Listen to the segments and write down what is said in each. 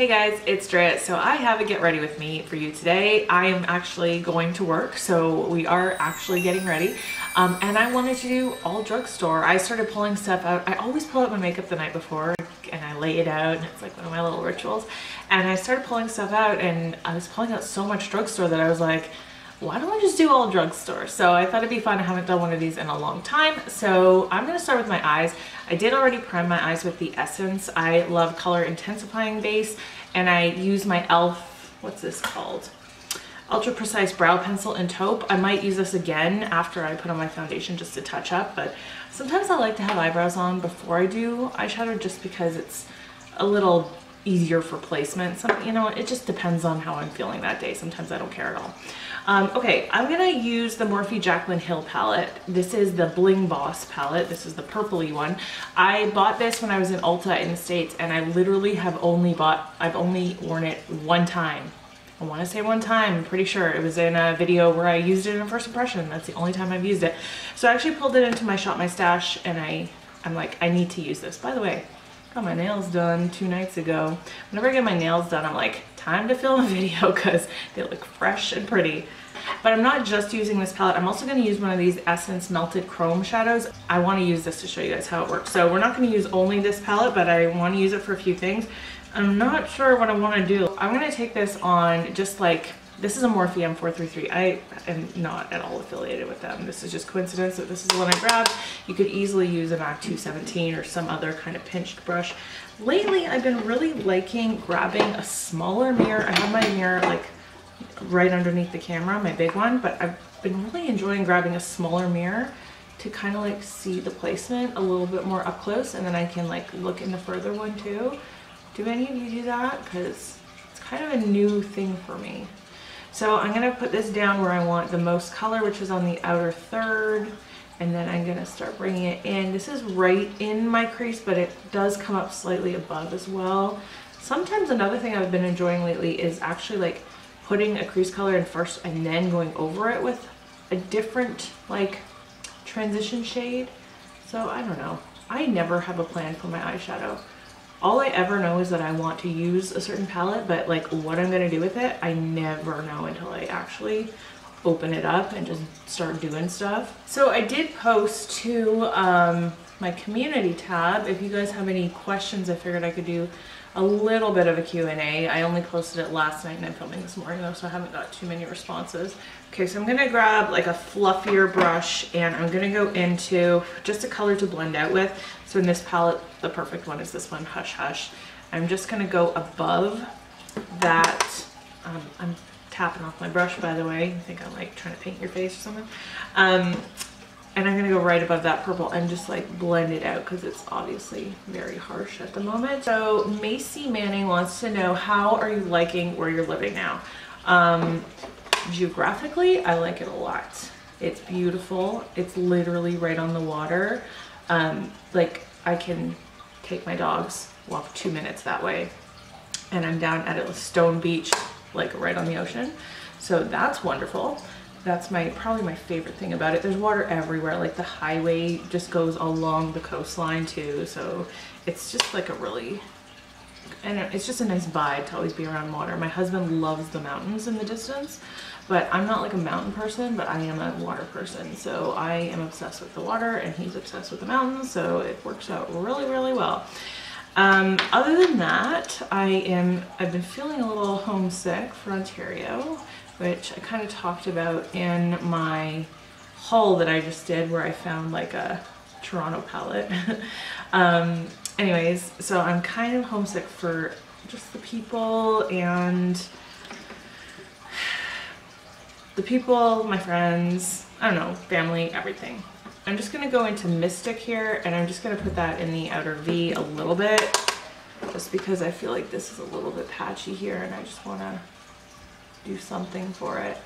Hey guys, it's Drea. So I have a get ready with me for you today. I am actually going to work, so we are actually getting ready. And I wanted to do all drugstore. I started pulling stuff out. I always pull out my makeup the night before and I lay it out, and it's like one of my little rituals. And I started pulling stuff out, and I was pulling out so much drugstore that I was like, why don't I just do all drugstore? So I thought it'd be fun. I haven't done one of these in a long time. So I'm gonna start with my eyes. I did already prime my eyes with the Essence. I love Color Intensifying base, and I use my e.l.f., what's this called? Ultra Precise Brow Pencil in Taupe. I might use this again after I put on my foundation just to touch up, but sometimes I like to have eyebrows on before I do eyeshadow just because it's a little easier for placement. Some, you know, it just depends on how I'm feeling that day. Sometimes I don't care at all. Okay, I'm gonna use the Morphe Jaclyn Hill palette. This is the Bling Boss palette. This is the purpley one. I bought this when I was in Ulta in the States, and I literally I've only worn it one time. I want to say one time, I'm pretty sure. It was in a video where I used it in first impression. That's the only time I've used it. So I actually pulled it into my Shop My Stash, and I'm like, I need to use this. By the way, got my nails done 2 nights ago. Whenever I get my nails done, I'm like, time to film a video because they look fresh and pretty. But I'm not just using this palette. I'm also going to use one of these Essence Melted Chrome shadows. I want to use this to show you guys how it works. So we're not going to use only this palette, but I want to use it for a few things. I'm not sure what I want to do. I'm going to take this on just like, this is a Morphe M433. I am not at all affiliated with them. This is just coincidence that this is the one I grabbed. You could easily use an MAC 217 or some other kind of pinched brush. Lately, I've been really liking grabbing a smaller mirror. I have my mirror like right underneath the camera, my big one, but I've been really enjoying grabbing a smaller mirror to kind of like see the placement a little bit more up close, and then I can like look in the further one too. Do any of you do that? Because it's kind of a new thing for me. So I'm going to put this down where I want the most color, which is on the outer third, and then I'm going to start bringing it in. This is right in my crease, but it does come up slightly above as well. Sometimes another thing I've been enjoying lately is actually like putting a crease color in first and then going over it with a different like transition shade. So I don't know. I never have a plan for my eyeshadow. All I ever know is that I want to use a certain palette, but like what I'm going to do with it, I never know until I actually open it up and just start doing stuff. So I did post to my community tab. If you guys have any questions, I figured I could do a little bit of a Q&A. I only posted it last night and I'm filming this morning though, so I haven't got too many responses. Okay, so I'm gonna grab like a fluffier brush, and I'm gonna go into just a color to blend out with. So in this palette, the perfect one is this one, Hush Hush. I'm just gonna go above that. I'm tapping off my brush, by the way. I think I'm like trying to paint your face or something. And I'm gonna go right above that purple and just like blend it out because it's obviously very harsh at the moment. So Macy Manning wants to know, how are you liking where you're living now? Geographically, I like it a lot. It's beautiful. It's literally right on the water. Like I can take my dogs, walk 2 minutes that way, and I'm down at a stone beach, like right on the ocean. So that's wonderful. That's probably my favorite thing about it. There's water everywhere. Like the highway just goes along the coastline too. So it's just like a really, and it's just a nice vibe to always be around water. My husband loves the mountains in the distance, but I'm not like a mountain person, but I am a water person. So I am obsessed with the water and he's obsessed with the mountains. So it works out really, really well. Other than that, I've been feeling a little homesick for Ontario, which I kind of talked about in my haul that I just did where I found like a Toronto palette. Anyways, so I'm kind of homesick for just the people and my friends, I don't know, family, everything. I'm just gonna go into Mystic here, and I'm just gonna put that in the outer V a little bit, just because I feel like this is a little bit patchy here and I just wanna do something for it.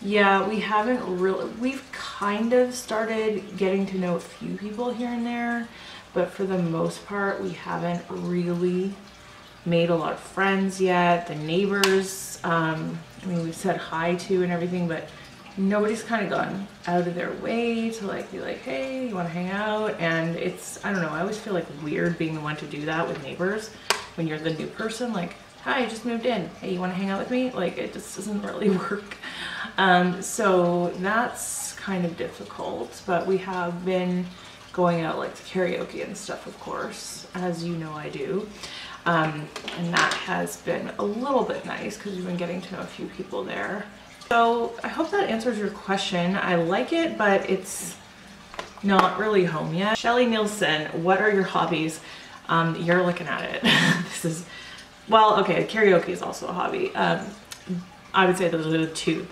Yeah, we've kind of started getting to know a few people here and there, but for the most part we haven't really made a lot of friends yet. The neighbors, I mean, we've said hi to and everything, but nobody's kind of gone out of their way to like be like, hey, you want to hang out? And it's, I don't know, I always feel like weird being the one to do that with neighbors when you're the new person. Like, hi, I just moved in. Hey, you want to hang out with me? Like, it just doesn't really work. So that's kind of difficult, but we have been going out like to karaoke and stuff, of course, as you know I do. And that has been a little bit nice because we've been getting to know a few people there. So I hope that answers your question. I like it, but it's not really home yet. Shelly Nielsen, what are your hobbies? You're looking at it. This is, well, okay, karaoke is also a hobby. I would say those are the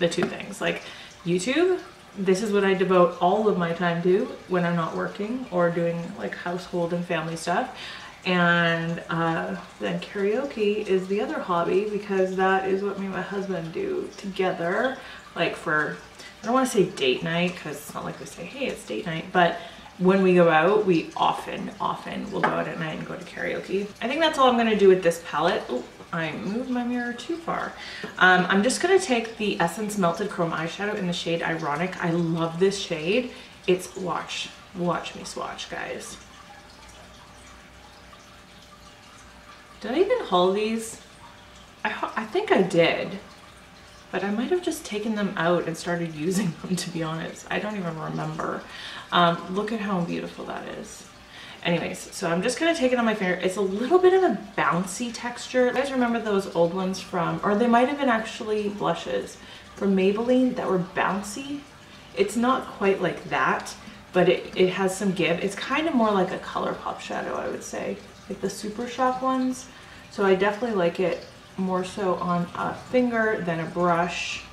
two things. Like YouTube, this is what I devote all of my time to when I'm not working or doing like household and family stuff. And then karaoke is the other hobby because that is what me and my husband do together. Like for, I don't want to say date night because it's not like we say, hey, it's date night, but when we go out, we often will go out at night and go to karaoke. I think that's all I'm going to do with this palette. Oh, I moved my mirror too far. I'm just going to take the Essence Melted Chrome Eyeshadow in the shade Ironic. I love this shade. It's, watch me swatch, guys. Did I even haul these? I think I did, but I might have just taken them out and started using them, to be honest. I don't even remember. Look at how beautiful that is. Anyways, so I'm just gonna take it on my finger. It's a little bit of a bouncy texture. You guys remember those old ones from, or they might have been actually blushes from Maybelline that were bouncy? It's not quite like that, but it has some give. It's kind of more like a ColourPop shadow, I would say, like the Super Shock ones. So I definitely like it more so on a finger than a brush.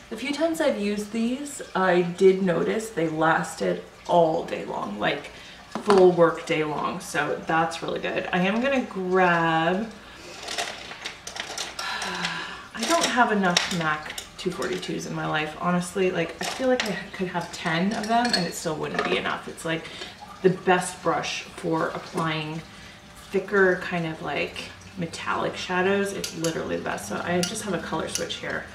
The few times I've used these, I did notice they lasted all day long, like full work day long. So that's really good. I am gonna grab, I don't have enough MAC 242s in my life, honestly. Like, I feel like I could have 10 of them and it still wouldn't be enough. It's like the best brush for applying thicker kind of like metallic shadows. It's literally the best. So I just have a color switch here.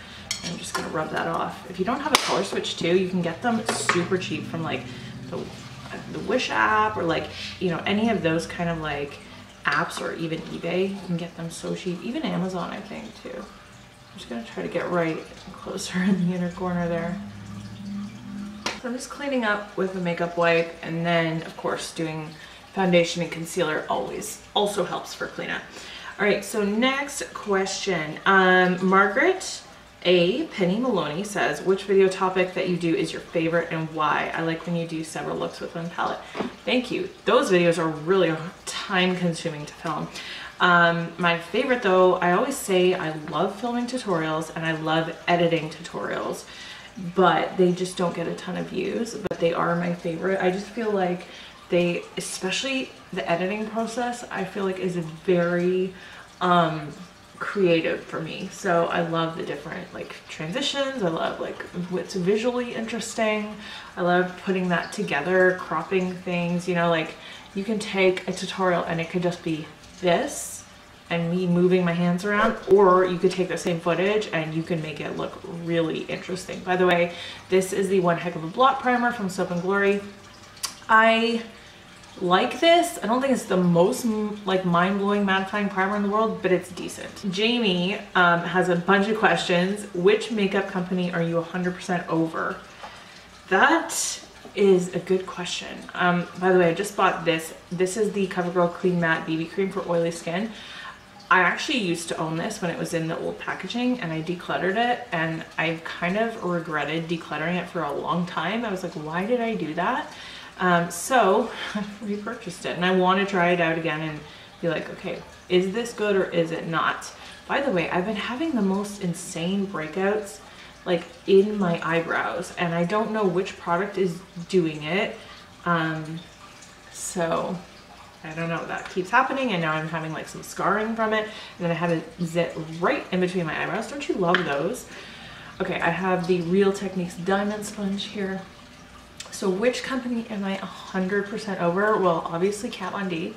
I'm just gonna rub that off. If you don't have a color switch too, you can get them super cheap from like the Wish app or like, you know, any of those kind of like apps, or even eBay. You can get them so cheap. Even Amazon, I think, too. I'm just gonna try to get right closer in the inner corner there. So I'm just cleaning up with a makeup wipe, and then of course doing foundation and concealer also helps for cleanup. All right, so next question. Margaret A. Penny Maloney says, which video topic that you do is your favorite and why? I like when you do several looks with one palette. Thank you. Those videos are really time consuming to film. My favorite though, I always say I love filming tutorials and I love editing tutorials, but they just don't get a ton of views, but they are my favorite. I just feel like they, especially the editing process, I feel like is very creative for me. So I love the different like transitions. I love like what's visually interesting. I love putting that together, cropping things, you know, like you can take a tutorial and it could just be this and me moving my hands around, or you could take the same footage and you can make it look really interesting. By the way, this is the One Heck of a Blot primer from Soap and Glory. I like this. I don't think it's the most like mind-blowing mattifying primer in the world, but it's decent. Jamie has a bunch of questions. Which makeup company are you 100% over? That is a good question. By the way, I just bought this. This is the Covergirl Clean Matte BB Cream for oily skin. I actually used to own this when it was in the old packaging, and I decluttered it, and I've kind of regretted decluttering it for a long time. I was like, why did I do that? So I repurchased it, and I want to try it out again and be like, okay, is this good or is it not? By the way, I've been having the most insane breakouts like in my eyebrows, and I don't know which product is doing it. So I don't know, that keeps happening, and now I'm having like some scarring from it, and then I had a zit right in between my eyebrows. Don't you love those? Okay, I have the Real Techniques Diamond Sponge here. So which company am I 100% over? Well, obviously Kat Von D.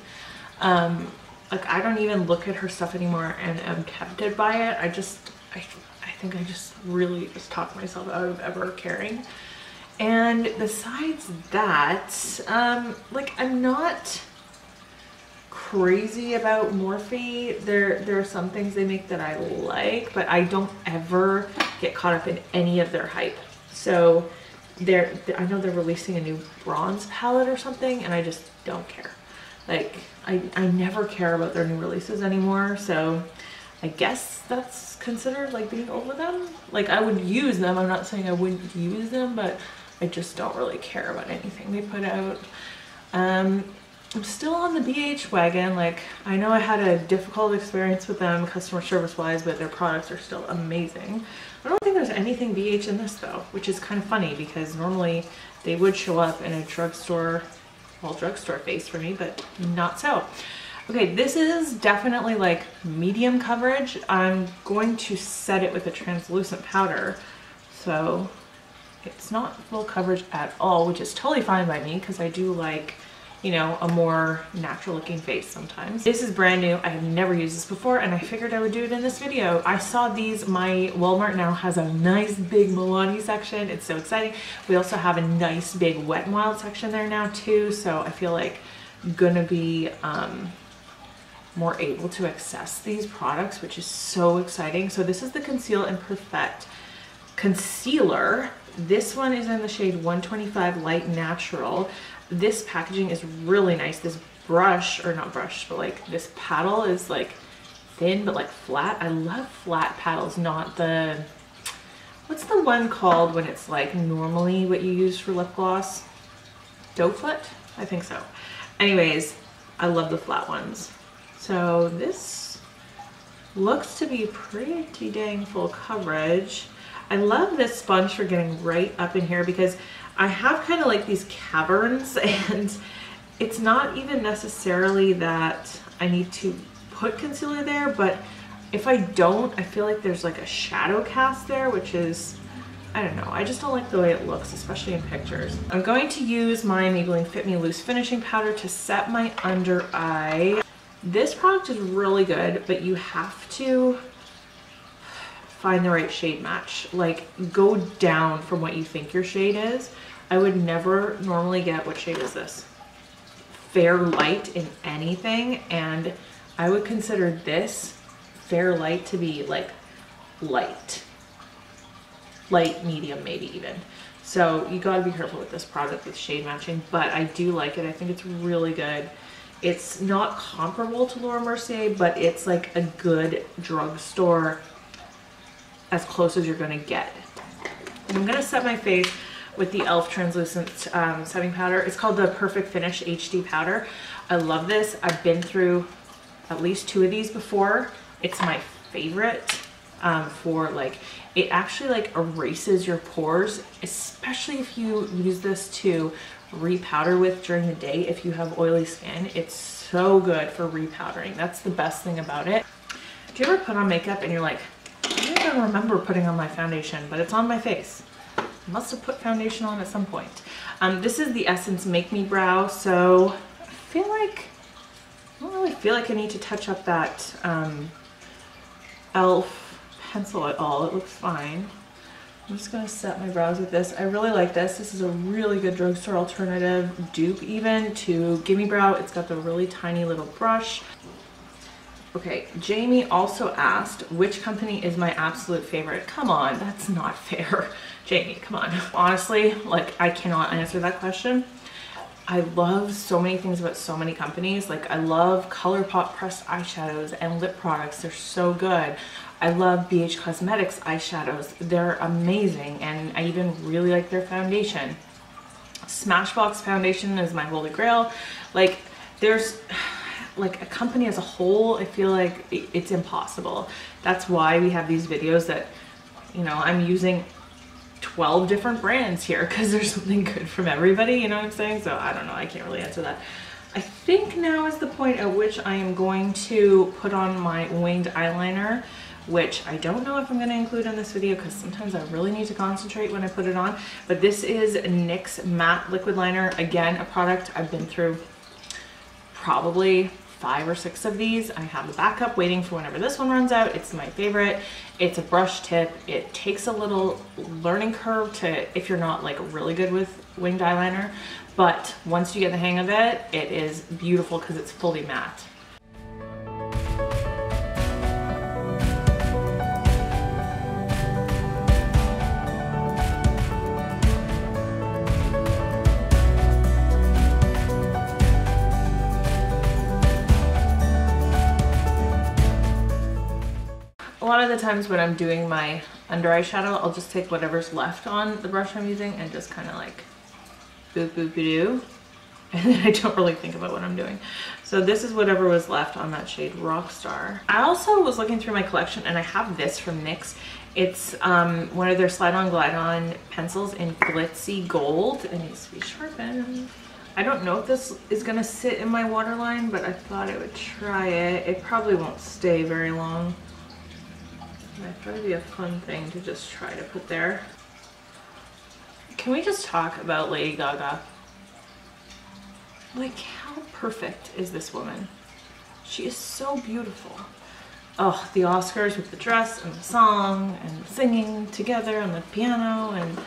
Like I don't even look at her stuff anymore and am tempted by it. I think I just really just talked myself out of ever caring. And besides that, like I'm not crazy about Morphe. There are some things they make that I like, but I don't ever get caught up in any of their hype. So I know they're releasing a new bronze palette or something, and I just don't care. Like I never care about their new releases anymore. So I guess that's considered like being over them. Like I would use them. I'm not saying I wouldn't use them, but I just don't really care about anything they put out. I'm still on the BH wagon. Like I know I had a difficult experience with them customer service wise, but their products are still amazing. I don't think there's anything BH in this though, which is kind of funny because normally they would show up in a drugstore, well, drugstore face for me, but not so. Okay, this is definitely like medium coverage. I'm going to set it with a translucent powder, so it's not full coverage at all, which is totally fine by me because I do like, you know, a more natural looking face sometimes. This is brand new. I have never used this before and I figured I would do it in this video. I saw these, my Walmart now has a nice big Milani section. It's so exciting. We also have a nice big Wet n Wild section there now too. So I feel like I'm gonna be more able to access these products, which is so exciting. So this is the Conceal and Perfect Concealer. This one is in the shade 125 Light Natural. This packaging is really nice. This brush, or not brush, but like this paddle is like thin but like flat. I love flat paddles, not the, what's the one called when it's like normally what you use for lip gloss? Doe foot? I think so. Anyways, I love the flat ones. So this looks to be pretty dang full coverage. I love this sponge for getting right up in here because I have kind of like these caverns, and it's not even necessarily that I need to put concealer there, but if I don't, I feel like there's like a shadow cast there, which is, I don't know, I just don't like the way it looks, especially in pictures. I'm going to use my Maybelline Fit Me Loose Finishing Powder to set my under eye. This product is really good, but you have to find the right shade match. Like go down from what you think your shade is. I would never normally get, what shade is this? Fair light in anything, and I would consider this fair light to be like light medium, maybe even. So you gotta be careful with this product with shade matching, but I do like it. I think it's really good. It's not comparable to Laura Mercier, but it's like a good drugstore, as close as you're gonna get. And I'm gonna set my face with the e.l.f. translucent setting powder. It's called the Perfect Finish HD powder. I love this. I've been through at least 2 of these before. It's my favorite for like, it actually like erases your pores, especially if you use this to repowder with during the day. If you have oily skin, it's so good for repowdering. That's the best thing about it. Do you ever put on makeup and you're like, I don't even remember putting on my foundation, but it's on my face. I must have put foundation on at some point. This is the Essence Make Me Brow, so I feel like, I don't really feel like I need to touch up that e.l.f. pencil at all. It looks fine. I'm just gonna set my brows with this. I really like this. This is a really good drugstore alternative, dupe even, to Gimme Brow. It's got the really tiny little brush. Okay, Jamie also asked, which company is my absolute favorite? Come on, that's not fair. Jamie, come on. Honestly, like I cannot answer that question. I love so many things about so many companies. Like I love ColourPop pressed eyeshadows and lip products. They're so good. I love BH Cosmetics eyeshadows. They're amazing, and I even really like their foundation. Smashbox foundation is my holy grail. Like there's like a company as a whole, I feel like it's impossible. That's why we have these videos that, you know, I'm using 12 different brands here because there's something good from everybody, you know what I'm saying? So I don't know, I can't really answer that. I think now is the point at which I am going to put on my winged eyeliner, which I don't know if I'm going to include in this video because sometimes I really need to concentrate when I put it on. But this is NYX Matte Liquid Liner. Again, a product I've been through probably 5 or 6 of these. I have a backup waiting for whenever this one runs out. It's my favorite. It's a brush tip. It takes a little learning curve to, if you're not like really good with winged eyeliner, but once you get the hang of it, it is beautiful because it's fully matte. A lot of the times when I'm doing my under eye shadow, I'll just take whatever's left on the brush I'm using and just kind of like boop boop doo, and then I don't really think about what I'm doing. So this is whatever was left on that shade Rockstar. I also was looking through my collection and I have this from NYX. It's one of their slide on glide on pencils in Glitzy Gold. It needs to be sharpened. I don't know if this is gonna sit in my waterline, but I thought I would try it. It probably won't stay very long. That would probably be a fun thing to just try to put there. Can we just talk about Lady Gaga? Like, how perfect is this woman? She is so beautiful. Oh, the Oscars with the dress and the song and singing together on the piano, and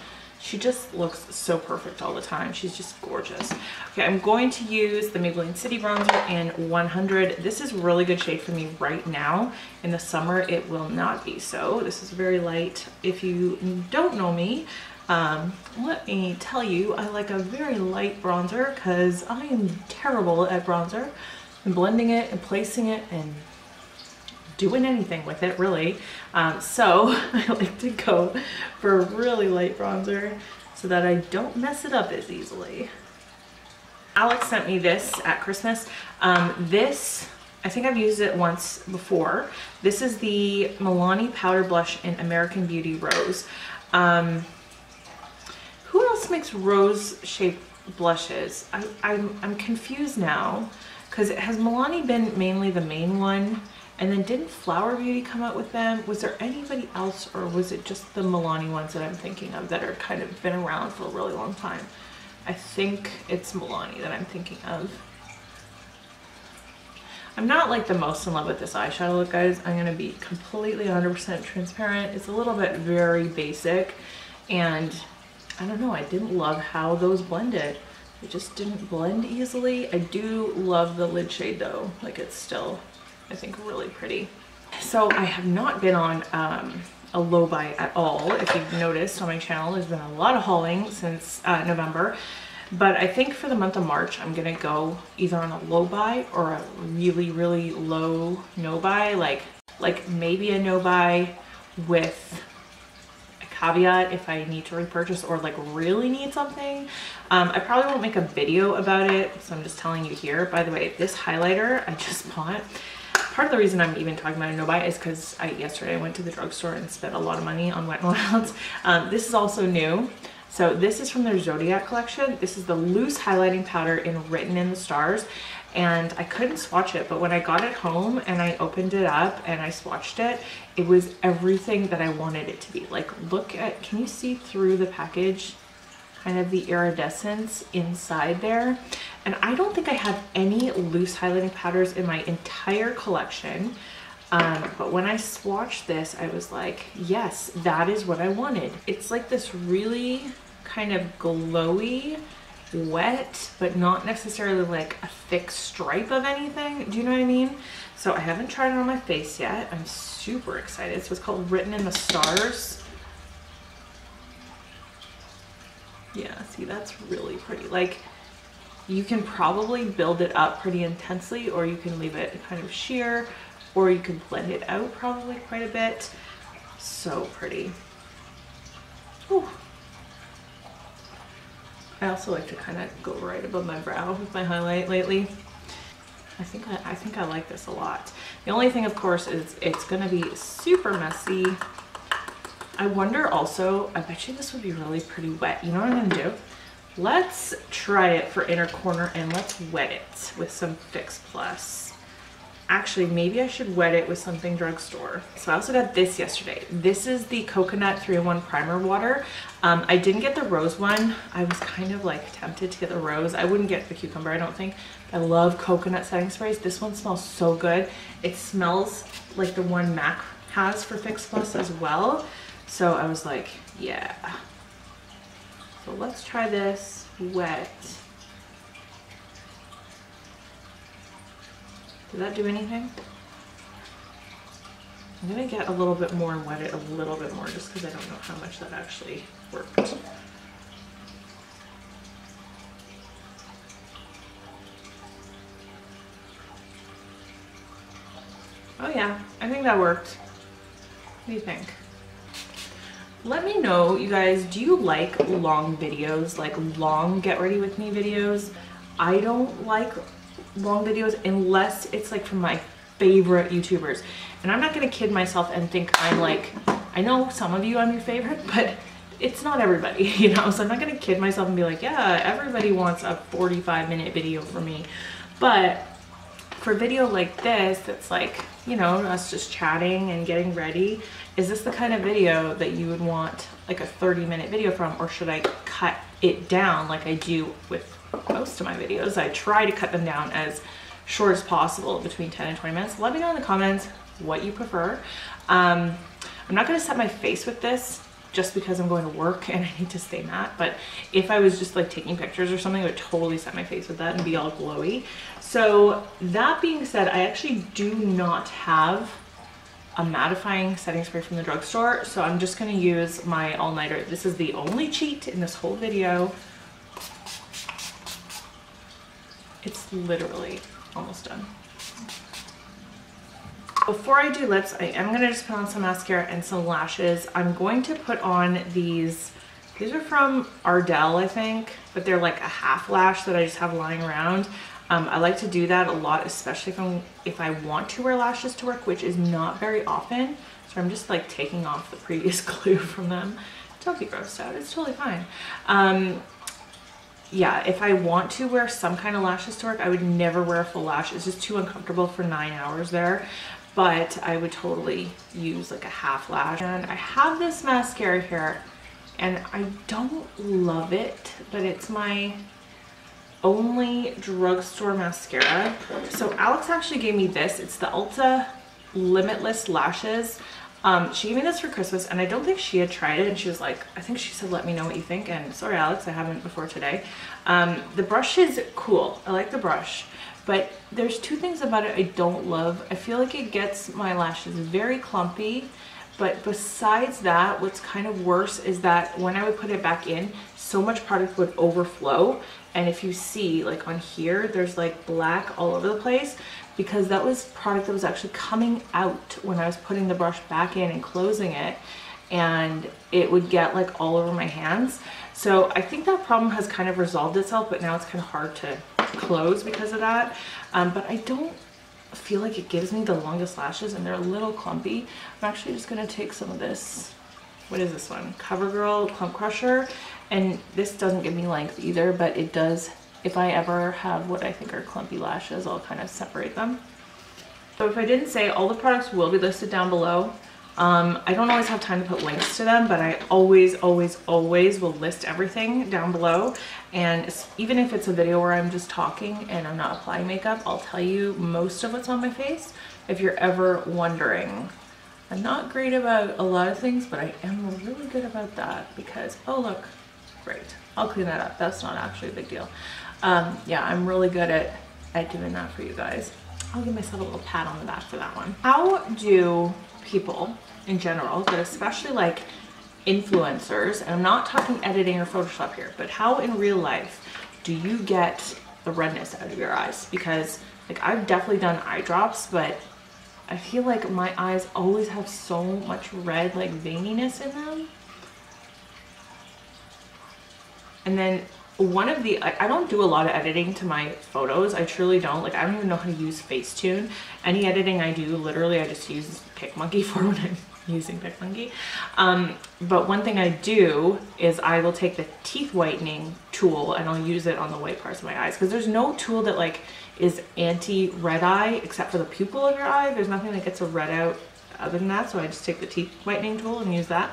she just looks so perfect all the time. She's just gorgeous. Okay, I'm going to use the Maybelline City Bronzer in 100. This is a really good shade for me right now. In the summer, it will not be so. This is very light. If you don't know me, let me tell you, I like a very light bronzer because I am terrible at bronzer and blending it and placing it and doing anything with it, really. So I like to go for a really light bronzer so that I don't mess it up as easily. Alex sent me this at Christmas. This, I think I've used it once before. This is the Milani Powder Blush in American Beauty Rose. Who else makes rose shaped blushes? I'm confused now because has Milani been mainly the main one? And then didn't Flower Beauty come out with them? Was there anybody else, or was it just the Milani ones that I'm thinking of that are kind of been around for a really long time? I think it's Milani that I'm thinking of. I'm not like the most in love with this eyeshadow look, guys. I'm gonna be completely 100% transparent. It's a little bit very basic, and I don't know, I didn't love how those blended. It just didn't blend easily. I do love the lid shade though. Like, it's still, I think, really pretty. So I have not been on a low buy at all. If you've noticed on my channel, there's been a lot of hauling since November. But I think for the month of March, I'm gonna go either on a low buy or a really, really low no buy. Like maybe a no buy with a caveat if I need to repurchase or like really need something. I probably won't make a video about it, so I'm just telling you here. By the way, this highlighter I just bought. Part of the reason I'm even talking about a no buy is because yesterday I went to the drugstore and spent a lot of money on Wet n Wilds. This is also new. So this is from their Zodiac collection. This is the loose highlighting powder in Written in the Stars. And I couldn't swatch it, but when I got it home and I opened it up and I swatched it, it was everything that I wanted it to be. Like, look at, can you see through the package? Kind of the iridescence inside there. And I don't think I have any loose highlighting powders in my entire collection. But when I swatched this, I was like, yes, that is what I wanted. It's like this really kind of glowy, wet, but not necessarily like a thick stripe of anything. Do you know what I mean? So I haven't tried it on my face yet. I'm super excited. So it's called Written in the Stars. Yeah, see, that's really pretty. Like, you can probably build it up pretty intensely, or you can leave it kind of sheer, or you can blend it out probably quite a bit. So pretty. Ooh. I also like to kind of go right above my brow with my highlight lately. I think I like this a lot. The only thing, of course, is it's gonna be super messy. I wonder also, I bet you this would be really pretty wet. You know what I'm gonna do? Let's try it for inner corner and let's wet it with some Fix Plus. Actually, maybe I should wet it with something Drugstore. So I also got this yesterday. This is the Coconut 3-in-1 Primer Water. I didn't get the rose one. I was kind of like tempted to get the rose. I wouldn't get the cucumber, I don't think. I love coconut setting sprays. This one smells so good. It smells like the one MAC has for Fix Plus as well. So I was like, yeah. So let's try this wet. Did that do anything? I'm gonna get a little bit more and wet it a little bit more just because I don't know how much that actually worked. Oh yeah, I think that worked. What do you think? Let me know, you guys, do you like long videos, like long get ready with me videos? I don't like long videos unless it's like from my favorite YouTubers. And I'm not gonna kid myself and think I'm like, I know some of you I'm your favorite, but it's not everybody, you know? So I'm not gonna kid myself and be like, yeah, everybody wants a 45-minute video from me. But for a video like this, that's like, you know, us just chatting and getting ready, is this the kind of video that you would want like a 30-minute video from, or should I cut it down like I do with most of my videos? I try to cut them down as short as possible, between 10 and 20 minutes. Let me know in the comments what you prefer. I'm not gonna set my face with this just because I'm going to work and I need to stay matte, but if I was just like taking pictures or something, I would totally set my face with that and be all glowy. So that being said, I actually do not have a mattifying setting spray from the drugstore, so I'm just gonna use my all-nighter. This is the only cheat in this whole video. It's literally almost done. Before I do lips, I am gonna just put on some mascara and some lashes. I'm going to put on these are from Ardell, I think, but they're like a half lash that I just have lying around. I like to do that a lot, especially if I want to wear lashes to work, which is not very often. So I'm just like taking off the previous glue from them. Don't be grossed out, it's totally fine. Yeah, if I want to wear some kind of lashes to work, I would never wear a full lash. It's just too uncomfortable for 9 hours there. But I would totally use like a half lash. And I have this mascara here and I don't love it, but it's my only drugstore mascara. So Alex actually gave me this. It's the Ulta Limitless Lashes. She gave me this for Christmas and I don't think she had tried it, and she was like, I think she said, let me know what you think. And sorry, Alex, I haven't before today. The brush is cool. I like the brush, but there's two things about it I don't love. I feel like it gets my lashes very clumpy, but besides that, what's kind of worse is that when I would put it back in, so much product would overflow. And if you see, like on here, there's like black all over the place because that was product that was actually coming out when I was putting the brush back in and closing it, and it would get like all over my hands. So I think that problem has kind of resolved itself, but now it's kind of hard to close because of that. But I don't feel like it gives me the longest lashes, and they're a little clumpy. I'm actually just gonna take some of this, what is this one? Covergirl Clump Crusher. And this doesn't give me length either, but it does, if I ever have what I think are clumpy lashes, I'll kind of separate them. So if I didn't say, all the products will be listed down below. I don't always have time to put links to them, but I always will list everything down below. And even if it's a video where I'm just talking and I'm not applying makeup, I'll tell you most of what's on my face if you're ever wondering. I'm not great about a lot of things, but I am really good about that because, oh look, great. I'll clean that up. That's not actually a big deal. Yeah, I'm really good at doing that for you guys. I'll give myself a little pat on the back for that one. How do people in general, but especially like influencers, and I'm not talking editing or Photoshop here, but how in real life do you get the redness out of your eyes? Because like I've definitely done eye drops, but I feel like my eyes always have so much red like veininess in them. And then one of the, I don't do a lot of editing to my photos. I truly don't. Like I don't even know how to use Facetune. Any editing I do, literally I just use PicMonkey for when I'm using Bling. But one thing I do is I will take the teeth whitening tool and I'll use it on the white parts of my eyes, because there's no tool that like is anti-red eye except for the pupil of your eye. There's nothing that gets a red out other than that, so I just take the teeth whitening tool and use that.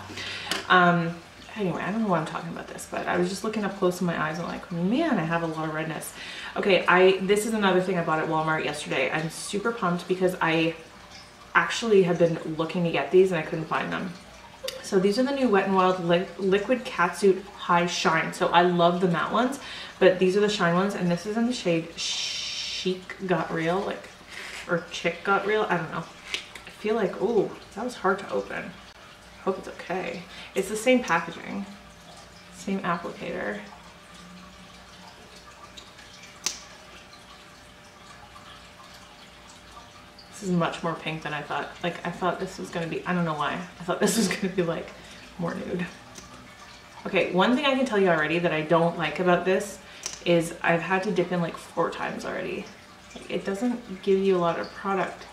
Anyway, I don't know why I'm talking about this, but I was just looking up close to my eyes and like, man, I have a lot of redness. Okay, this is another thing I bought at Walmart yesterday. I'm super pumped because I actually have been looking to get these and I couldn't find them. So these are the new Wet n Wild Liquid Catsuit High Shine. So I love the matte ones, but these are the shine ones, and this is in the shade Chic Got Real, like, or Chick Got Real, I don't know. I feel like, oh, that was hard to open. Hope it's okay. It's the same packaging, same applicator. This is much more pink than I thought. Like, I thought this was gonna be, I don't know why. I thought this was gonna be like more nude. Okay, one thing I can tell you already that I don't like about this is I've had to dip in like 4 times already. Like, it doesn't give you a lot of product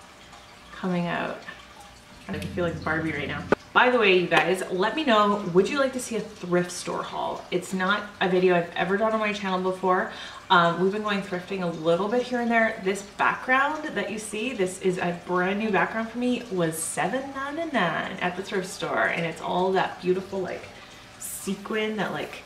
coming out. I feel like Barbie right now. By the way, you guys, let me know, would you like to see a thrift store haul? It's not a video I've ever done on my channel before. We've been going thrifting a little bit here and there. This background that you see, this is a brand new background for me, was $7.99 at the thrift store. And it's all that beautiful like sequin that like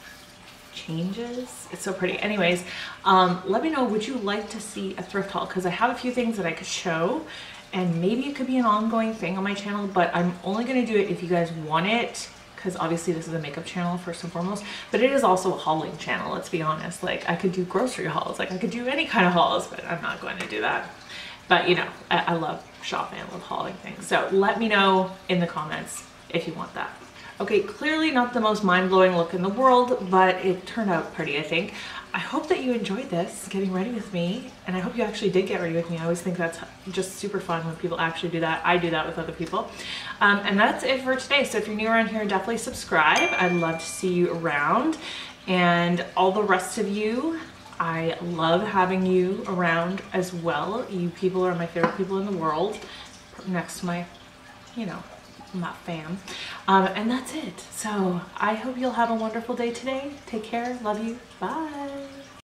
changes. It's so pretty. Anyways, let me know, would you like to see a thrift haul? Because I have a few things that I could show. And maybe it could be an ongoing thing on my channel, but I'm only going to do it if you guys want it, because obviously this is a makeup channel first and foremost, but it is also a hauling channel, let's be honest. Like, I could do grocery hauls, like I could do any kind of hauls, but I'm not going to do that. But you know, I love shopping, I love hauling things. So let me know in the comments if you want that. Okay, clearly not the most mind-blowing look in the world, but it turned out pretty, I think. I hope that you enjoyed this, getting ready with me, and I hope you actually did get ready with me. I always think that's just super fun when people actually do that. I do that with other people. And that's it for today. So if you're new around here, definitely subscribe. I'd love to see you around. And all the rest of you, I love having you around as well. You people are my favorite people in the world, next to my, you know, my fam. And that's it. So I hope you'll have a wonderful day today. Take care. Love you. Bye.